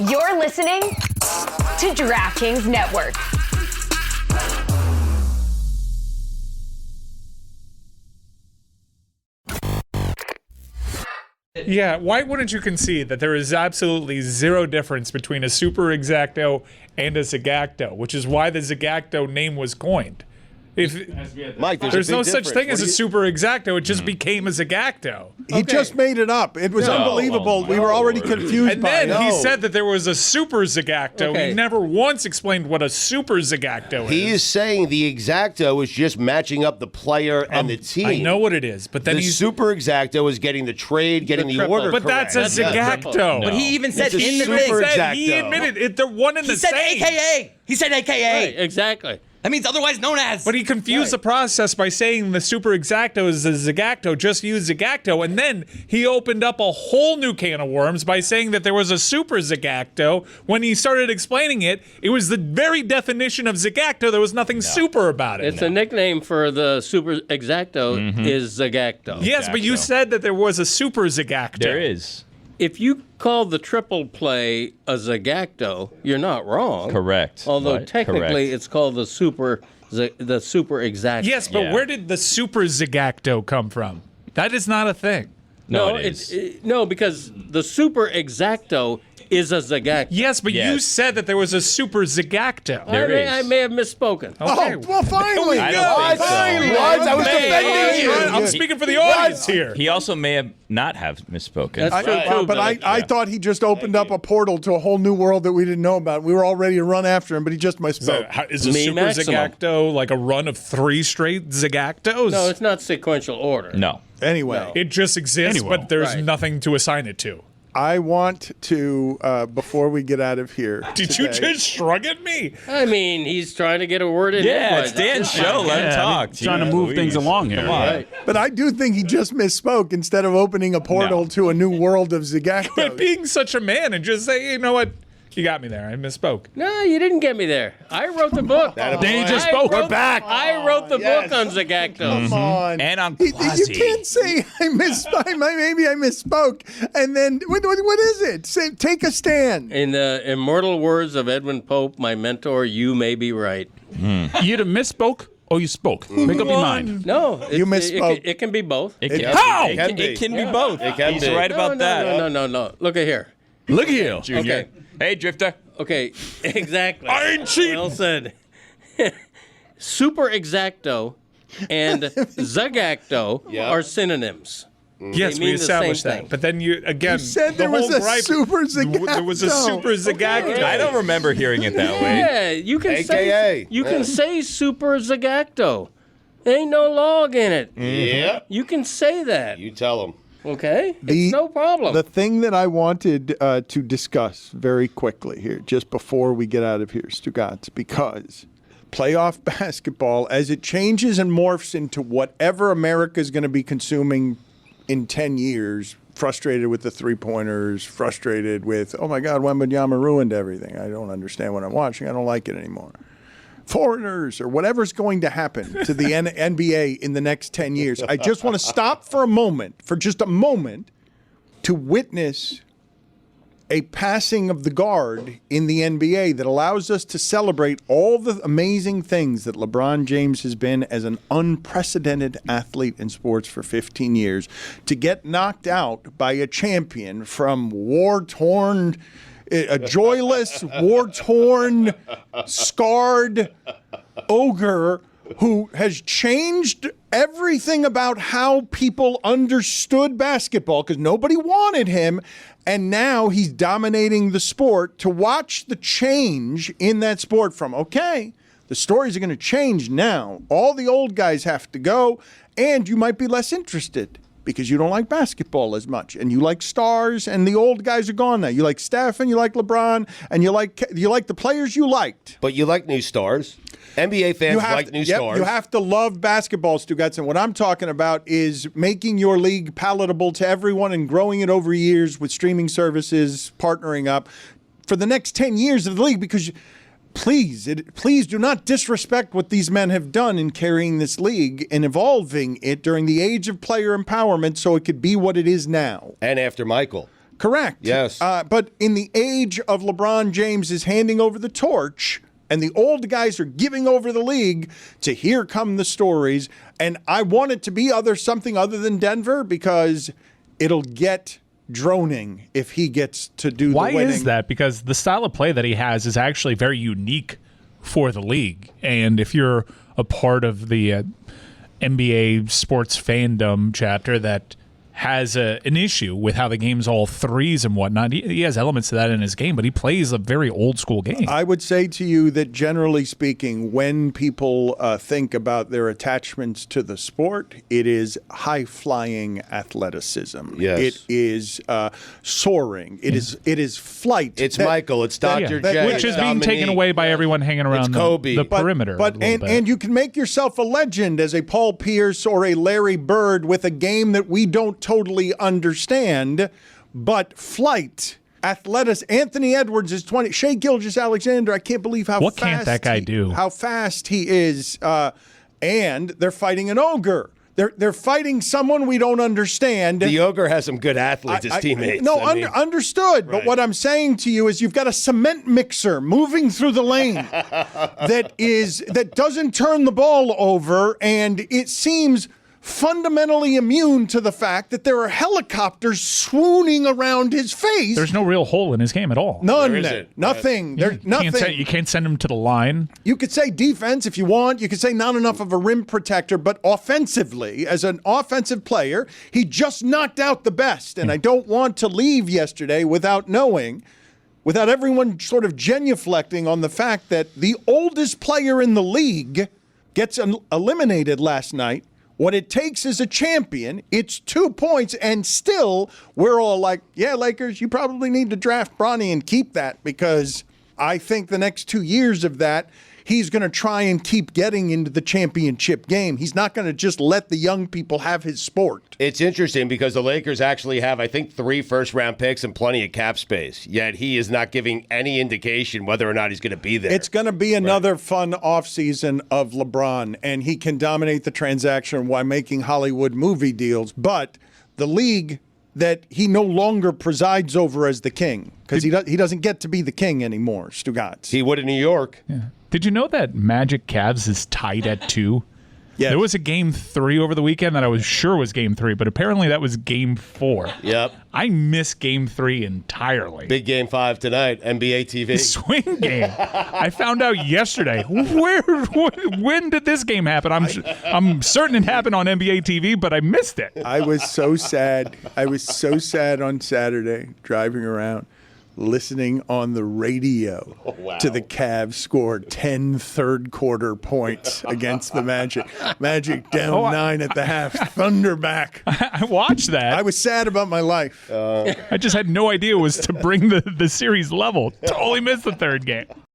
You're listening to DraftKings Network. Yeah, why wouldn't you concede that there is absolutely zero difference between a Super Exacto and a Zagackto, which is why the Zagackto name was coined? Mike, there's no such thing as a Super Exacto. It just became a Zagackto. He just made it up. It was unbelievable. We were already confused And by then it. he said that there was a Super Zagackto. He never once explained what a Super Zagackto is. He is saying the Exacto is just matching up the player and the team. I know what it is, but then the Super Exacto is getting the trade, getting the order But correct. that's a Zagackto. No. But he even said It's a in the Super thing. Exacto. He admitted it. They're one and the He said same. AKA. He said AKA. Right, exactly. That means otherwise known as. But he confused the process by saying the Super Exacto is a Zagackto, just use Zagackto, and then he opened up a whole new can of worms by saying that there was a Super Zagackto. When he started explaining it, it was the very definition of Zagackto. There was nothing super about it. It's a nickname for the Super Exacto is Zagackto. Yes, but you said that there was a Super Zagackto. There is. If you call the triple play a Zagackto, you're not wrong. Correct. Although But technically correct. it's called the Super Exacto. Yes, but Yeah. where did the Super Zagackto come from? That is not a thing. No, it is. No, because the Super Exacto is a Zagackto. Yes, but you Yes. said that there was a Super Zagackto. There I is. may have misspoken. Okay. Oh, well, finally. I don't think so. Finally. What? I was defending you. I'm speaking for the audience here. He also may have not have misspoken. That's true, too. But I thought he just opened up a portal to a whole new world that we didn't know about. We were all ready to run after him, but he just misspoke. Is a Me Super maximum. Zagackto like a run of 3 straight Zagacktos? No, it's not sequential order. No. Anyway, It just exists, but there's Right. nothing to assign it to. I want to, before we get out of here. Did you today- just shrug at me? I mean, he's trying to get a word in. Yeah, edgewise. it's Dan's show. Let him talk. Trying to move things along here. Come on. Right. But I do think he just misspoke instead of opening a portal No. to a new world of Quit Zagackto. being such a man and just say, you know what? You got me there. I misspoke. No, you didn't get me there. I wrote the book. Danny just spoke. We're back. I wrote the book on Zagackto. Come on. And on You Quasi. can't say maybe I misspoke, and then what is it? Say, take a stand. In the immortal words of Edwin Pope, my mentor, you may be right. You either misspoke or you spoke. Make up your mind. No, You misspoke. It can be both. It can, How? It can be both. It can He's be. right about that. No. Look at here. Look here. Junior. Okay. Hey, Drifter. Okay, exactly. I ain't cheating. Well said. Super Exacto and Zagackto are synonyms. Yes, mean we the same established that. thing. But then you, again, You said the there was whole a gripe- Super Zagackto. There was a Super Zagackto. I don't remember hearing it that way. Yeah, you can AKA. say you can say Super Zagackto. There ain't no log in it. Yeah. You can say that. You tell him. Okay? It's no problem. The thing that I wanted to discuss very quickly here, just before we get out of here, Stugotz, because playoff basketball, as it changes and morphs into whatever America is going to be consuming in 10 years, frustrated with the three-pointers, frustrated with, oh my God, Wembanyama ruined everything. I don't understand what I'm watching. I don't like it anymore. Foreigners or whatever's going to happen to the NBA in the next 10 years. I just want to stop for just a moment, to witness a passing of the guard in the NBA that allows us to celebrate all the amazing things that LeBron James has been as an unprecedented athlete in sports for 15 years, to get knocked out by a champion from war-torn, a joyless, war-torn, scarred ogre who has changed everything about how people understood basketball because nobody wanted him, and now he's dominating the sport. To watch the change in that sport from, okay, the stories are going to change now. All the old guys have to go, and you might be less interested because you don't like basketball as much, and you like stars, and the old guys are gone now. You like Steph, and you like LeBron, and you like the players you liked. But you like new stars. NBA fans like new stars. You have to love basketball, Stugotz. And what I'm talking about is making your league palatable to everyone and growing it over years with streaming services, partnering up for the next 10 years of the league, because please do not disrespect what these men have done in carrying this league and evolving it during the age of player empowerment so it could be what it is now. And after Michael. Correct. Yes. But in the age of LeBron James is handing over the torch, and the old guys are giving over the league, to here come the stories. And I want it to be something other than Denver, because it'll get droning if he gets to do the winning. Why is that? Because the style of play that he has is actually very unique for the league. And if you're a part of the NBA sports fandom chapter that has an issue with how the game's all threes and whatnot, he has elements of that in his game, but he plays a very old school game. I would say to you that generally speaking, when people think about their attachments to the sport, it is high-flying athleticism. Yes. It is soaring. It is flight. It's Michael. It's Dr. J. Which is being taken away by everyone hanging around Kobe. the perimeter. And you can make yourself a legend as a Paul Pierce or a Larry Bird with a game that we don't totally understand, but flight, athletics. Anthony Edwards is 20. Shai Gilgeous-Alexander, I can't believe how what fast can't that guy do? How fast he is. And they're fighting an ogre. They're fighting someone we don't understand. The ogre has some good athletes as teammates. No, understood. But what I'm saying to you is you've got a cement mixer moving through the lane that doesn't turn the ball over, and it seems fundamentally immune to the fact that there are helicopters swooning around his face. There's no real hole in his game at all. None. There isn't. Nothing. There's nothing. You can't send him to the line. You could say defense if you want. You could say not enough of a rim protector, but offensively, as an offensive player, he just knocked out the best. And I don't want to leave yesterday without everyone sort of genuflecting on the fact that the oldest player in the league gets eliminated last night. What it takes is a champion. It's 2 points, and still we're all like, yeah, Lakers, you probably need to draft Bronny and keep that, because I think the next 2 years of that, he's going to try and keep getting into the championship game. He's not going to just let the young people have his sport. It's interesting because the Lakers actually have, I think, 3 first-round picks and plenty of cap space, yet he is not giving any indication whether or not he's going to be there. It's going to be another fun offseason of LeBron, and he can dominate the transaction while making Hollywood movie deals. But the league that he no longer presides over as the king, because he doesn't get to be the king anymore, Stugotz. He would in New York. Yeah. Did you know that Magic Cavs is tied at 2? Yes. There was a game 3 over the weekend that I was sure was game 3, but apparently that was game 4. Yep. I missed game 3 entirely. Big game 5 tonight, NBA TV. Swing game. I found out yesterday. When did this game happen? I'm certain it happened on NBA TV, but I missed it. I was so sad. I was so sad on Saturday driving around, listening on the radio to the Cavs scored 10 third-quarter points against the Magic. Magic down 9 at the half. Thunder back. I watched that. I was sad about my life. I just had no idea it was to bring the series level. Totally missed the third game.